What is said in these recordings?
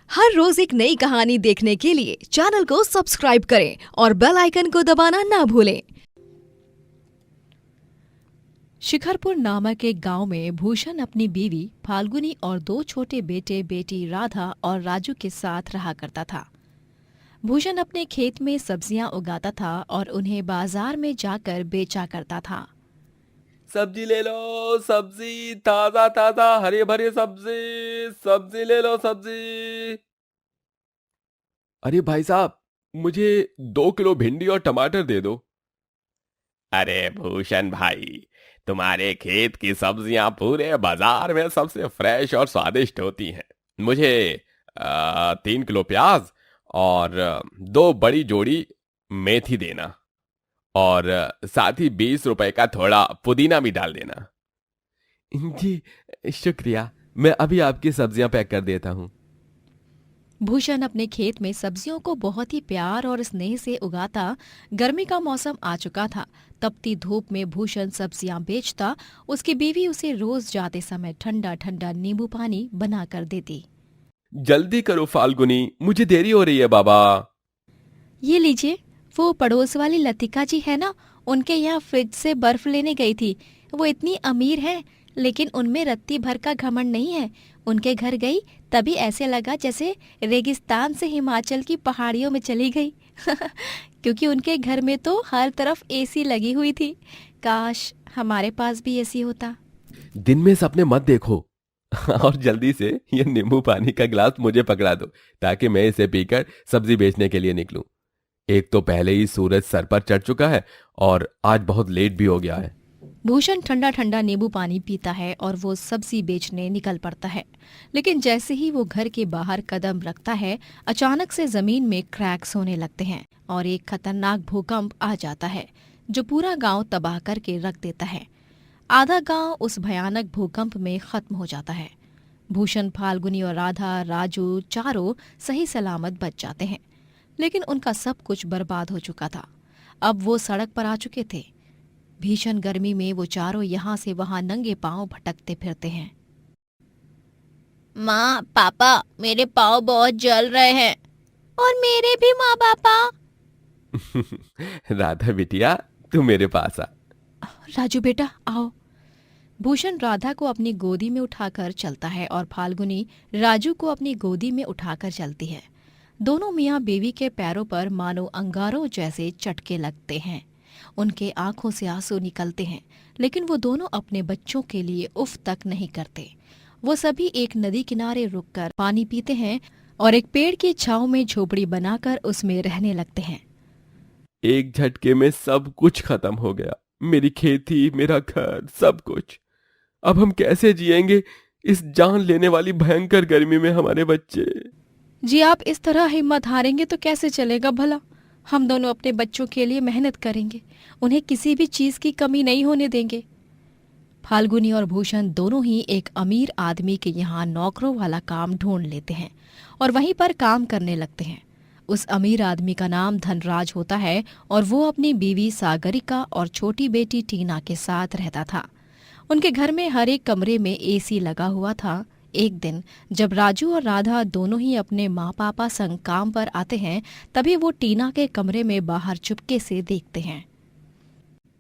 हर रोज एक नई कहानी देखने के लिए चैनल को सब्सक्राइब करें और बेल आइकन को दबाना ना भूलें। शिखरपुर नामक एक गांव में भूषण अपनी बीवी फाल्गुनी और 2 छोटे बेटे बेटी राधा और राजू के साथ रहा करता था। भूषण अपने खेत में सब्जियां उगाता था और उन्हें बाजार में जाकर बेचा करता था। सब्जी ले लो, सब्जी ताजा ताजा हरे भरे सब्जी, सब्जी ले लो सब्जी। अरे भाई साहब, मुझे 2 किलो भिंडी और टमाटर दे दो। अरे भूषण भाई, तुम्हारे खेत की सब्जियां पूरे बाजार में सबसे फ्रेश और स्वादिष्ट होती हैं। मुझे 3 किलो प्याज और 2 बड़ी जोड़ी मेथी देना, और साथ ही 20 रुपए का थोड़ा पुदीना भी डाल देना। जी शुक्रिया, मैं अभी आपकी सब्जियां पैक कर देता हूँ। भूषण अपने खेत में सब्जियों को बहुत ही प्यार और स्नेह से उगाता। गर्मी का मौसम आ चुका था। तपती धूप में भूषण सब्जियां बेचता। उसकी बीवी उसे रोज जाते समय ठंडा ठंडा नींबू पानी बना कर देती। जल्दी करो फाल्गुनी, मुझे देरी हो रही है बाबा। ये लीजिए, वो पड़ोस वाली लतिका जी है ना, उनके यहाँ फ्रिज से बर्फ लेने गई थी। वो इतनी अमीर है, लेकिन उनमें रत्ती भर का घमंड नहीं है। उनके घर गई तभी ऐसे लगा जैसे रेगिस्तान से हिमाचल की पहाड़ियों में चली गई। क्योंकि उनके घर में तो हर तरफ एसी लगी हुई थी। काश हमारे पास भी एसी होता। दिन में सपने मत देखो। और जल्दी से ये नींबू पानी का गिलास मुझे पकड़ा दो, ताकि मैं इसे पीकर सब्जी बेचने के लिए निकलूं। एक तो पहले ही सूरज सर पर चढ़ चुका है और आज बहुत लेट भी हो गया है। भूषण ठंडा ठंडा नींबू पानी पीता है और वो सब्जी बेचने निकल पड़ता है। लेकिन जैसे ही वो घर के बाहर कदम रखता है, अचानक से जमीन में क्रैक्स होने लगते हैं और एक खतरनाक भूकंप आ जाता है जो पूरा गांव तबाह करके रख देता है। आधा गांव उस भयानक भूकंप में खत्म हो जाता है। भूषण, फाल्गुनी और राधा, राजू चारों सही सलामत बच जाते हैं, लेकिन उनका सब कुछ बर्बाद हो चुका था। अब वो सड़क पर आ चुके थे। भीषण गर्मी में वो चारों यहाँ से वहां नंगे पांव भटकते फिरते हैं। माँ, पापा, मेरे पाँव बहुत जल रहे हैं। और मेरे भी माँ पापा। राधा बिटिया, तू मेरे पास आ। राजू बेटा आओ। भूषण राधा को अपनी गोदी में उठाकर चलता है और फाल्गुनी राजू को अपनी गोदी में उठाकर चलती है। दोनों मियाँ बीवी के पैरों पर मानो अंगारों जैसे चटके लगते हैं। उनके आंखों से आंसू निकलते हैं, लेकिन वो दोनों अपने बच्चों के लिए उफ तक नहीं करते। वो सभी एक नदी किनारे रुककर पानी पीते हैं और एक पेड़ की छांव में झोपड़ी बनाकर उसमें रहने लगते हैं। एक झटके में सब कुछ खत्म हो गया। मेरी खेती, मेरा घर, सब कुछ। अब हम कैसे जिएंगे इस जान लेने वाली भयंकर गर्मी में? हमारे बच्चे। जी, आप इस तरह हिम्मत हारेंगे तो कैसे चलेगा भला? हम दोनों अपने बच्चों के लिए मेहनत करेंगे, उन्हें किसी भी चीज की कमी नहीं होने देंगे। फाल्गुनी और भूषण दोनों ही एक अमीर आदमी के यहाँ नौकरों वाला काम ढूंढ लेते हैं और वहीं पर काम करने लगते हैं। उस अमीर आदमी का नाम धनराज होता है और वो अपनी बीवी सागरिका और छोटी बेटी टीना के साथ रहता था। उनके घर में हर एक कमरे में एसी लगा हुआ था। एक दिन जब राजू और राधा दोनों ही अपने माँ पापा संग काम पर आते हैं, तभी वो टीना के कमरे में बाहर चुपके से देखते हैं।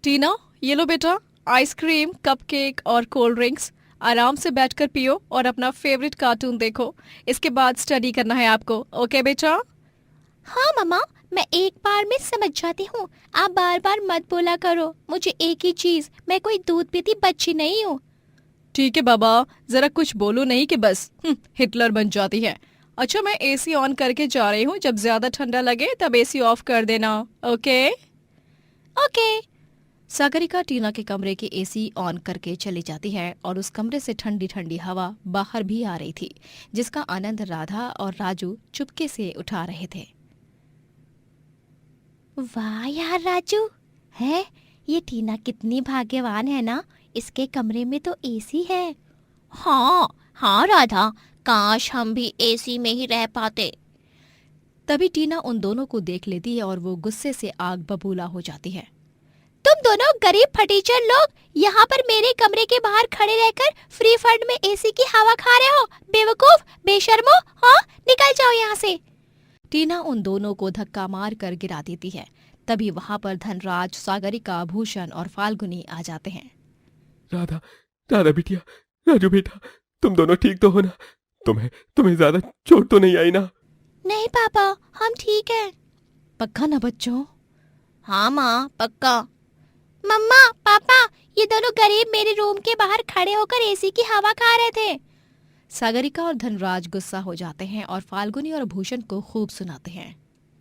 टीना, ये लो बेटा, आइसक्रीम, कपकेक और कोल्ड ड्रिंक्स। आराम से बैठकर पियो और अपना फेवरेट कार्टून देखो। इसके बाद स्टडी करना है आपको, ओके बेटा? हाँ मम्मा, मैं एक बार में समझ जाती हूँ। आप बार बार मत बोला करो। मुझे एक ही चीज, मैं कोई दूध पीती बच्ची नहीं हूँ। ठीक है बाबा, जरा कुछ बोलो नहीं कि बस हिटलर बन जाती है। अच्छा, मैं एसी ऑन करके जा रही हूँ। जब ज्यादा ठंडा लगे तब एसी ऑफ कर देना, ओके? ओके। सागरिका टीना के कमरे की एसी ऑन करके चली जाती है और उस कमरे से ठंडी ठंडी हवा बाहर भी आ रही थी, जिसका आनंद राधा और राजू चुपके से उठा रहे थे। वाह यार राजू, है ये टीना कितनी भाग्यवान है ना, इसके कमरे में तो एसी है। हाँ हाँ राधा, काश हम भी एसी में ही रह पाते। तभी टीना उन दोनों को देख लेती है और वो गुस्से से आग बबूला हो जाती है। तुम दोनों गरीब फटीचर लोग यहाँ पर मेरे कमरे के बाहर खड़े रहकर फ्री फंड में एसी की हवा खा रहे हो। बेवकूफ, बेशर्मो। हाँ, निकल जाओ यहाँ से। टीना उन दोनों को धक्का मार कर गिरा देती है। तभी वहां पर धनराज, सागरिका, भूषण और फाल्गुनी आ जाते हैं। राधा, राधा बिटिया, राजू बेटा, तुम दोनों ठीक तो हो ना? तुम्हें ज्यादा चोट तो नहीं आई ना? नहीं पापा, हम ठीक हैं। पक्का ना बच्चों? हाँ माँ, पक्का। मम्मा, पापा, ये दोनों गरीब मेरे रूम के बाहर खड़े होकर एसी की हवा खा रहे थे। सागरिका और धनराज गुस्सा हो जाते हैं और फाल्गुनी और भूषण को खूब सुनाते हैं।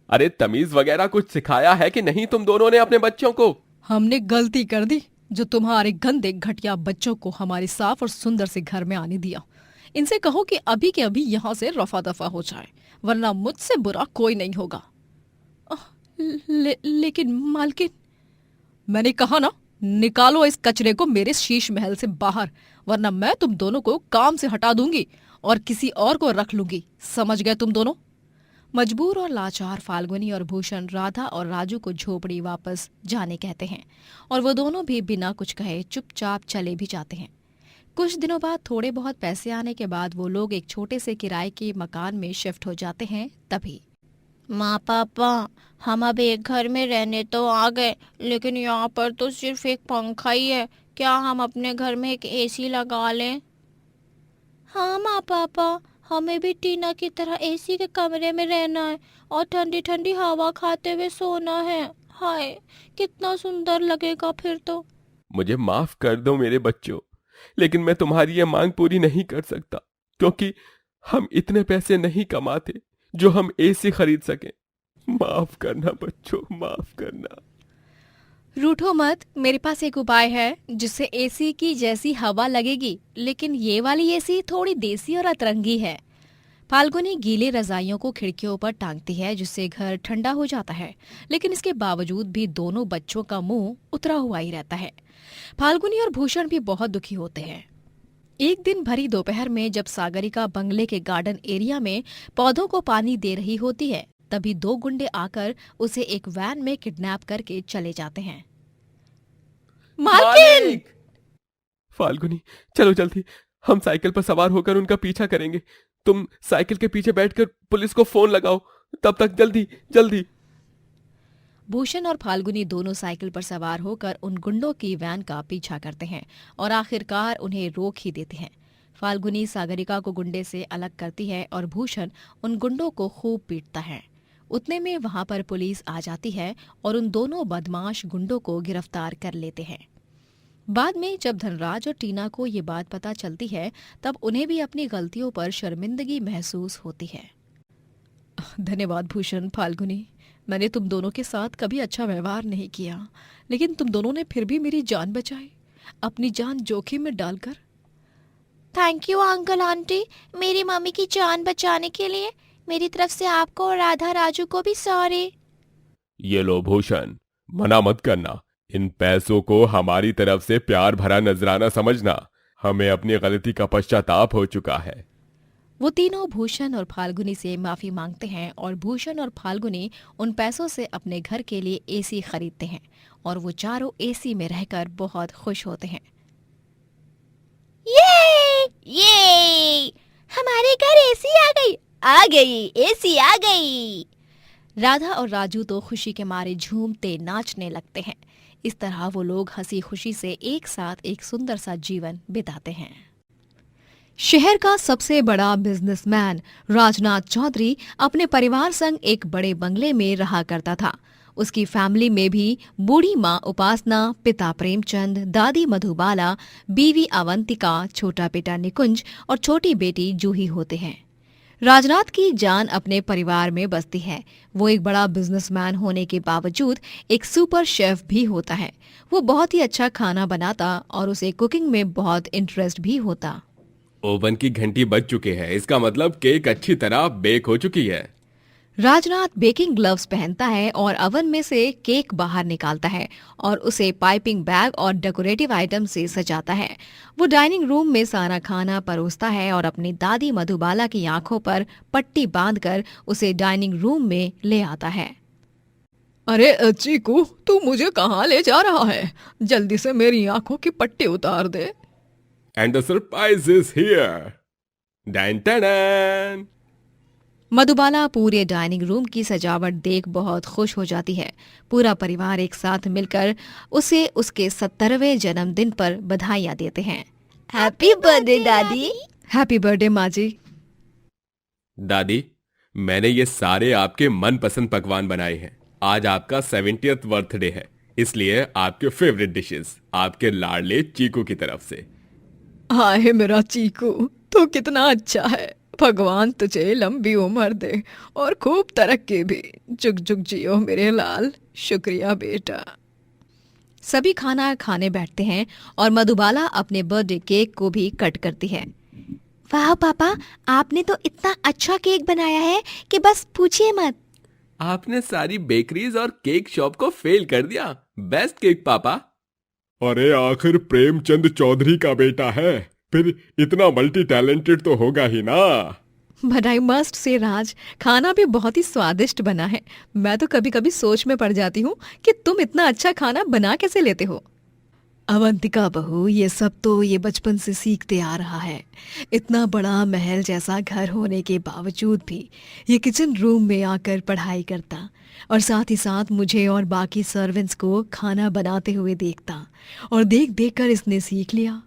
अरे तमीज वगैरह कुछ सिखाया है कि नहीं तुम दोनों ने अपने बच्चों को? हमने गलती कर दी जो तुम्हारे गंदे घटिया बच्चों को हमारे साफ और सुंदर से घर में आने दिया। इनसे कहो कि अभी के अभी यहाँ से रफा दफा हो जाए, वरना मुझसे बुरा कोई नहीं होगा। लेकिन मालकिन, मैंने कहा ना, निकालो इस कचरे को मेरे शीश महल से बाहर, वरना मैं तुम दोनों को काम से हटा दूंगी और किसी और को रख लूंगी। समझ गए तुम दोनों? मजबूर और लाचार फाल्गुनी और भूषण राधा और राजू को झोपड़ी वापस जाने कहते हैं और वो दोनों भी बिना कुछ कहे चुपचाप चले भी जाते हैं। कुछ दिनों बाद थोड़े बहुत पैसे आने के बाद वो लोग एक छोटे से किराए के मकान में शिफ्ट हो जाते हैं। तभी माँ पापा, हम अब एक घर में रहने तो आ गए, लेकिन यहाँ पर तो सिर्फ एक पंखा ही है। क्या हम अपने घर में एक एसी लगा लें? हाँ माँ पापा, हमें भी टीना की तरह एसी के कमरे में रहना है और ठंडी ठंडी हवा खाते हुए सोना है। हाय, कितना सुंदर लगेगा फिर तो। मुझे माफ कर दो मेरे बच्चों, लेकिन मैं तुम्हारी ये मांग पूरी नहीं कर सकता, क्योंकि हम इतने पैसे नहीं कमाते जो हम एसी खरीद सकें। माफ करना बच्चों, माफ करना। रूठो मत, मेरे पास एक उपाय है जिससे एसी की जैसी हवा लगेगी, लेकिन ये वाली एसी थोड़ी देसी और अतरंगी है। फाल्गुनी गीले रजाइयों को खिड़कियों पर टांगती है जिससे घर ठंडा हो जाता है, लेकिन इसके बावजूद भी दोनों बच्चों का मुंह उतरा हुआ ही रहता है। फाल्गुनी और भूषण भी बहुत दुखी होते हैं। एक दिन भरी दोपहर में जब सागरिका बंगले के गार्डन एरिया में पौधों को पानी दे रही होती है, तभी दो गुंडे आकर उसे एक वैन में किडनैप करके चले जाते हैं। मालकिन! फाल्गुनी, चलो जल्दी, हम साइकिल पर सवार होकर उनका पीछा करेंगे। तुम साइकिल के पीछे बैठकर पुलिस को फोन लगाओ, तब तक जल्दी जल्दी। भूषण और फाल्गुनी दोनों साइकिल पर सवार होकर उन गुंडों की वैन का पीछा करते हैं और आखिरकार उन्हें रोक ही देते हैं। फाल्गुनी सागरिका को गुंडे से अलग करती है और भूषण उन गुंडों को खूब पीटता है। उतने में वहां पर पुलिस आ जाती है और उन दोनों बदमाश गुंडों को गिरफ्तार कर लेते हैं। बाद में जब धनराज और टीना को ये बात पता चलती है, तब उन्हें भी अपनी गलतियों पर शर्मिंदगी महसूस होती है। धन्यवाद भूषण, फाल्गुनी, मैंने तुम दोनों के साथ कभी अच्छा व्यवहार नहीं किया, लेकिन तुम दोनों ने फिर भी मेरी जान बचाई, अपनी जान जोखिम में डालकर। थैंक यू अंकल आंटी, मेरी मम्मी की जान बचाने के लिए। मेरी तरफ से आपको और राधा राजू को भी सॉरी। ये लो भूषण, मना मत करना। इन पैसों को हमारी तरफ से प्यार भरा नजराना समझना। हमें अपनी गलती का पश्चाताप हो चुका है। वो तीनों भूषण और फाल्गुनी से माफी मांगते हैं और भूषण और फाल्गुनी उन पैसों से अपने घर के लिए एसी खरीदते हैं और वो चारों एसी में रहकर बहुत खुश होते हैं। ये हमारे घर एसी आ गई, एसी आ गई। राधा और राजू तो खुशी के मारे झूमते नाचने लगते हैं। इस तरह वो लोग हंसी खुशी से एक साथ एक सुंदर सा जीवन बिताते हैं। शहर का सबसे बड़ा बिजनेसमैन राजनाथ चौधरी अपने परिवार संग एक बड़े बंगले में रहा करता था। उसकी फैमिली में भी बूढ़ी माँ उपासना, पिता प्रेमचंद, दादी मधुबाला, बीवी अवंतिका, छोटा बेटा निकुंज और छोटी बेटी जूही होते हैं। राजनाथ की जान अपने परिवार में बसती है। वो एक बड़ा बिजनेसमैन होने के बावजूद एक सुपर शेफ भी होता है। वो बहुत ही अच्छा खाना बनाता और उसे कुकिंग में बहुत इंटरेस्ट भी होता। ओवन की घंटी बज चुकी है, इसका मतलब केक अच्छी तरह बेक हो चुकी है। राजनाथ बेकिंग ग्लव्स पहनता है और ओवन में से केक बाहर निकालता है और उसे पाइपिंग बैग और डेकोरेटिव आइटम से सजाता है। वो डाइनिंग रूम में सारा खाना परोसता है और अपनी दादी मधुबाला की आंखों पर पट्टी बांधकर उसे डाइनिंग रूम में ले आता है। अरे चीकू, तू मुझे कहाँ ले जा रहा है? जल्दी से मेरी आंखों की पट्टी उतार दे। And the surprise is here. Dan tan. Madhubala पूरे डाइनिंग रूम की सजावट देख बहुत खुश हो जाती है। पूरा परिवार एक साथ मिलकर उसे उसके 70वें जन्मदिन पर बधाइयां देते हैं। हैप्पी बर्थडे दादी। हैप्पी बर्थडे माँ जी। दादी, मैंने ये सारे आपके मनपसंद पकवान बनाए हैं। आज आपका 70th बर्थडे है, इसलिए आपके फेवरेट डिशेस आपके लाडले चीकू की तरफ से। हाय मेरा चीकू, तो कितना अच्छा है। भगवान तुझे लंबी उम्र दे और खूब तरक्की भी। जुग जुग जियो मेरे लाल। शुक्रिया बेटा। सभी खाना खाने बैठते हैं और मधुबाला अपने बर्थडे केक को भी कट करती है। वाह पापा, आपने तो इतना अच्छा केक बनाया है कि बस पूछिए मत। आपने सारी बेकरीज और केक शॉप को फेल कर दिया। बेस्ट केक पापा। अरे आखिर प्रेमचंद चौधरी का बेटा है, फिर इतना मल्टी टैलेंटेड तो होगा ही ना। बट आई मस्ट से राज, खाना भी बहुत ही स्वादिष्ट बना है। मैं तो कभी कभी सोच में पड़ जाती हूँ कि तुम इतना अच्छा खाना बना कैसे लेते हो। अवंतिका बहू, ये सब तो ये बचपन से सीखते आ रहा है। इतना बड़ा महल जैसा घर होने के बावजूद भी ये किचन रूम में आकर पढ़ाई करता और साथ ही साथ मुझे और बाकी सर्वेंट्स को खाना बनाते हुए देखता, और देख देख कर इसने सीख लिया।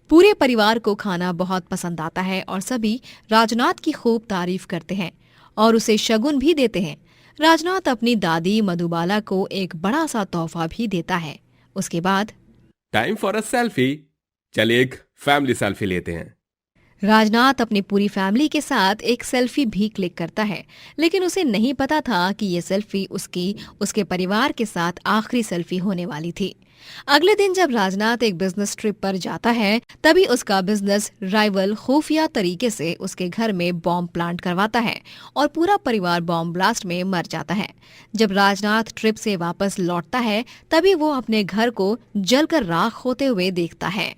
पूरे परिवार को खाना बहुत पसंद आता है और सभी राजनाथ की खूब तारीफ करते हैं और उसे शगुन भी देते हैं। राजनाथ अपनी दादी मधुबाला को एक बड़ा सा तोहफा भी देता है। उसके बाद टाइम फॉर अ सेल्फी। चलिए एक फैमिली सेल्फी लेते हैं। राजनाथ अपनी पूरी फैमिली के साथ एक सेल्फी भी क्लिक करता है, लेकिन उसे नहीं पता था कि ये सेल्फी उसके परिवार के साथ आखिरी सेल्फी होने वाली थी। अगले दिन जब राजनाथ एक बिजनेस ट्रिप पर जाता है, तभी उसका बिजनेस राइवल खुफिया तरीके से उसके घर में बॉम्ब प्लांट करवाता है और पूरा परिवार बॉम्ब ब्लास्ट में मर जाता है। जब राजनाथ ट्रिप से वापस लौटता है, तभी वो अपने घर को जलकर राख होते हुए देखता है।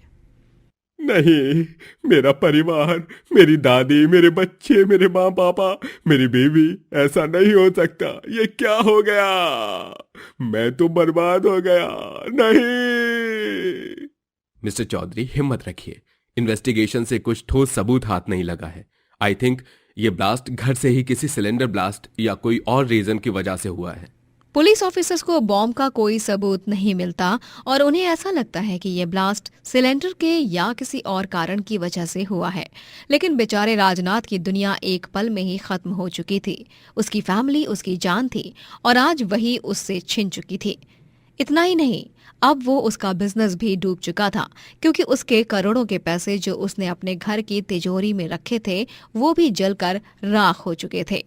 नहीं, मेरा परिवार, मेरी दादी, मेरे बच्चे, मेरे माँ पापा, मेरी बीवी, ऐसा नहीं हो सकता। ये क्या हो गया? मैं तो बर्बाद हो गया। नहीं। मिस्टर चौधरी, हिम्मत रखिए। इन्वेस्टिगेशन से कुछ ठोस सबूत हाथ नहीं लगा है। आई थिंक ये ब्लास्ट घर से ही किसी सिलेंडर ब्लास्ट या कोई और रीजन की वजह से हुआ है। पुलिस ऑफिसर्स को बॉम्ब का कोई सबूत नहीं मिलता और उन्हें ऐसा लगता है कि ये ब्लास्ट सिलेंडर के या किसी और कारण की वजह से हुआ है। लेकिन बेचारे राजनाथ की दुनिया एक पल में ही खत्म हो चुकी थी। उसकी फैमिली उसकी जान थी और आज वही उससे छिन चुकी थी। इतना ही नहीं, अब वो उसका बिजनेस भी डूब चुका था, क्योंकि उसके करोड़ों के पैसे जो उसने अपने घर की तिजोरी में रखे थे वो भी जलकर राख हो चुके थे।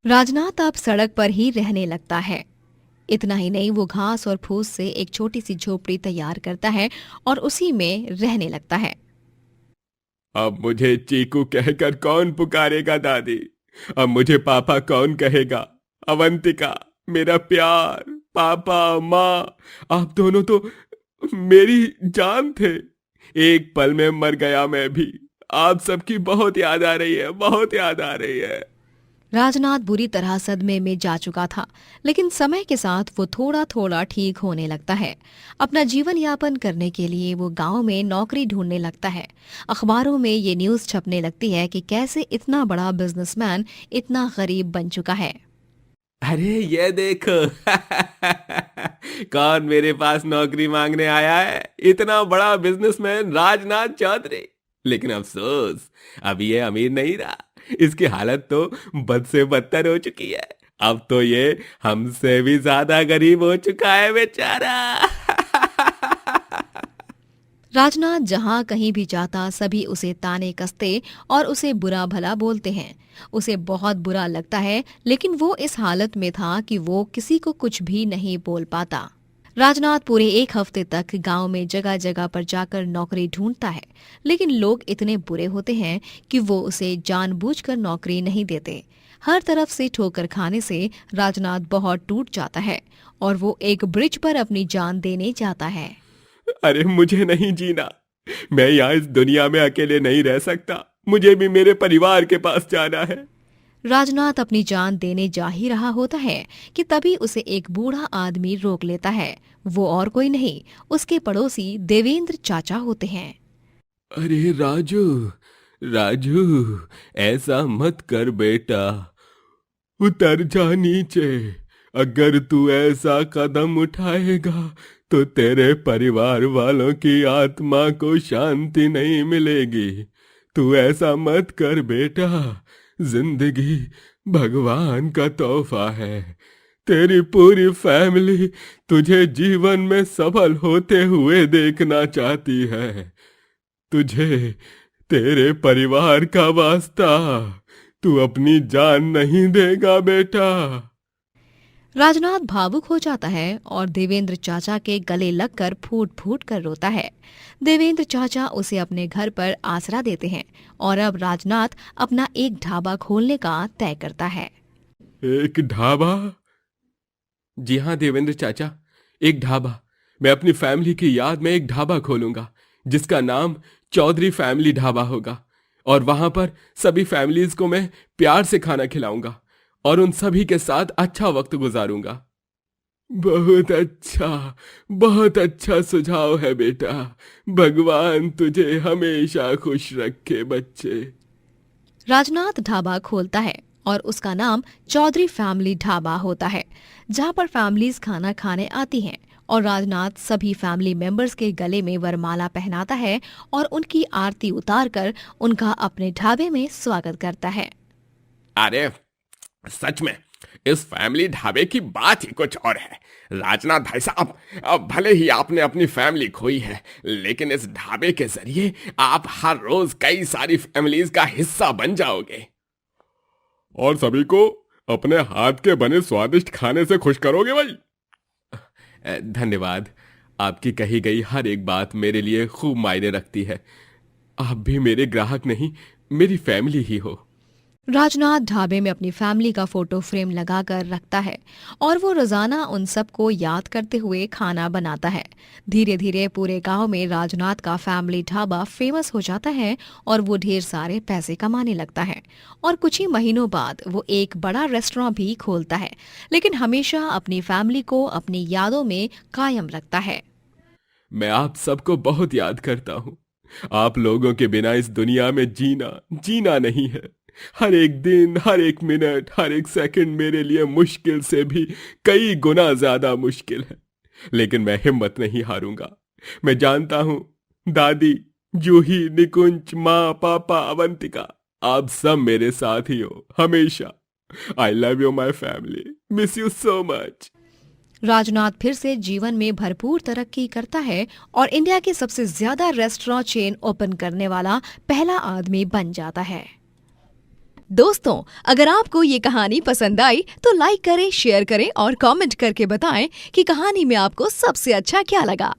राजनाथ अब सड़क पर ही रहने लगता है। इतना ही नहीं, वो घास और फूस से एक छोटी सी झोपड़ी तैयार करता है और उसी में रहने लगता है। अब मुझे चीकू कहकर कौन पुकारेगा दादी? अब मुझे पापा कौन कहेगा? अवंतिका, मेरा प्यार, पापा, माँ, आप दोनों तो मेरी जान थे। एक पल में मर गया मैं भी। आप सबकी बहुत याद आ रही है, बहुत याद आ रही है। राजनाथ बुरी तरह सदमे में जा चुका था, लेकिन समय के साथ वो थोड़ा थोड़ा ठीक होने लगता है। अपना जीवन यापन करने के लिए वो गांव में नौकरी ढूंढने लगता है। अखबारों में ये न्यूज़ छपने लगती है कि कैसे इतना बड़ा बिजनेसमैन इतना गरीब बन चुका है। अरे ये देखो कौन मेरे पास नौकरी मांगने आया है? इतना बड़ा बिजनेसमैन राजनाथ चौधरी। लेकिन अफसोस, अभी ये अमीर नहीं रहा। इसकी हालत तो बद से बदतर हो चुकी है। अब तो ये हमसे भी ज्यादा गरीब हो चुका है बेचारा। राजनाथ जहां कहीं भी जाता सभी उसे ताने कसते और उसे बुरा भला बोलते हैं। उसे बहुत बुरा लगता है, लेकिन वो इस हालत में था कि वो किसी को कुछ भी नहीं बोल पाता। राजनाथ पूरे एक हफ्ते तक गांव में जगह जगह पर जाकर नौकरी ढूंढता है, लेकिन लोग इतने बुरे होते हैं कि वो उसे जानबूझकर नौकरी नहीं देते। हर तरफ से ठोकर खाने से राजनाथ बहुत टूट जाता है और वो एक ब्रिज पर अपनी जान देने जाता है। अरे मुझे नहीं जीना। मैं यहाँ इस दुनिया में अकेले नहीं रह सकता। मुझे भी मेरे परिवार के पास जाना है। राजनाथ अपनी जान देने जा ही रहा होता है कि तभी उसे एक बूढ़ा आदमी रोक लेता है। वो और कोई नहीं, उसके पड़ोसी देवेंद्र चाचा होते हैं। अरे राजू, राजू, ऐसा मत कर बेटा, उतर जा नीचे। अगर तू ऐसा कदम उठाएगा तो तेरे परिवार वालों की आत्मा को शांति नहीं मिलेगी। तू ऐसा मत कर बेटा, जिंदगी भगवान का तोहफा है। तेरी पूरी फैमिली तुझे जीवन में सफल होते हुए देखना चाहती है। तुझे तेरे परिवार का वास्ता, तू अपनी जान नहीं देगा बेटा। राजनाथ भावुक हो जाता है और देवेंद्र चाचा के गले लगकर फूट फूट कर रोता है। देवेंद्र चाचा उसे अपने घर पर आसरा देते हैं और अब राजनाथ अपना एक ढाबा खोलने का तय करता है। एक ढाबा? जी हाँ देवेंद्र चाचा, एक ढाबा। मैं अपनी फैमिली की याद में एक ढाबा खोलूंगा जिसका नाम चौधरी फैमिली ढाबा होगा, और वहां पर सभी फैमिलीज को मैं प्यार से खाना खिलाऊंगा और उन सभी के साथ अच्छा वक्त गुजारूंगा। बहुत अच्छा सुझाव है बेटा। भगवान तुझे हमेशा खुश रखे बच्चे। राजनाथ ढाबा खोलता है और उसका नाम चौधरी फैमिली ढाबा होता है, जहां पर फैमिलीज खाना खाने आती हैं और राजनाथ सभी फैमिली मेंबर्स के गले में वरमाला पहनाता है और उनकी आरती उतारकर उनका अपने ढाबे में स्वागत करता है। अरे सच में इस फैमिली ढाबे की बात ही कुछ और है। राजनाथ भाई साहब, अब भले ही आपने अपनी फैमिली खोई है, लेकिन इस ढाबे के जरिए आप हर रोज कई सारी फैमिलीज का हिस्सा बन जाओगे और सभी को अपने हाथ के बने स्वादिष्ट खाने से खुश करोगे भाई। धन्यवाद। आपकी कही गई हर एक बात मेरे लिए खूब मायने रखती है। आप भी मेरे ग्राहक नहीं, मेरी फैमिली ही हो। राजनाथ ढाबे में अपनी फैमिली का फोटो फ्रेम लगाकर रखता है और वो रोजाना उन सबको याद करते हुए खाना बनाता है। धीरे धीरे पूरे गांव में राजनाथ का फैमिली ढाबा फेमस हो जाता है और वो ढेर सारे पैसे कमाने लगता है। और कुछ ही महीनों बाद वो एक बड़ा रेस्टोरेंट भी खोलता है, लेकिन हमेशा अपनी फैमिली को अपनी यादों में कायम रखता है। मैं आप सबको बहुत याद करता हूँ। आप लोगों के बिना इस दुनिया में जीना नहीं है। हर एक दिन, हर एक मिनट, हर एक सेकंड मेरे लिए मुश्किल से भी कई गुना ज्यादा मुश्किल है, लेकिन मैं हिम्मत नहीं हारूंगा। मैं जानता हूं दादी, जूही, निकुंज, माँ, पापा, अवंतिका, आप सब मेरे साथ ही हो हमेशा। I love you my family, miss you so much. Rajnath फिर से जीवन में भरपूर तरक्की करता है और इंडिया के सबसे ज्यादा रेस्टोरेंट चेन ओपन करने वाला पहला आदमी बन जाता है। दोस्तों, अगर आपको ये कहानी पसंद आई तो लाइक करें, शेयर करें और कमेंट करके बताएं कि कहानी में आपको सबसे अच्छा क्या लगा।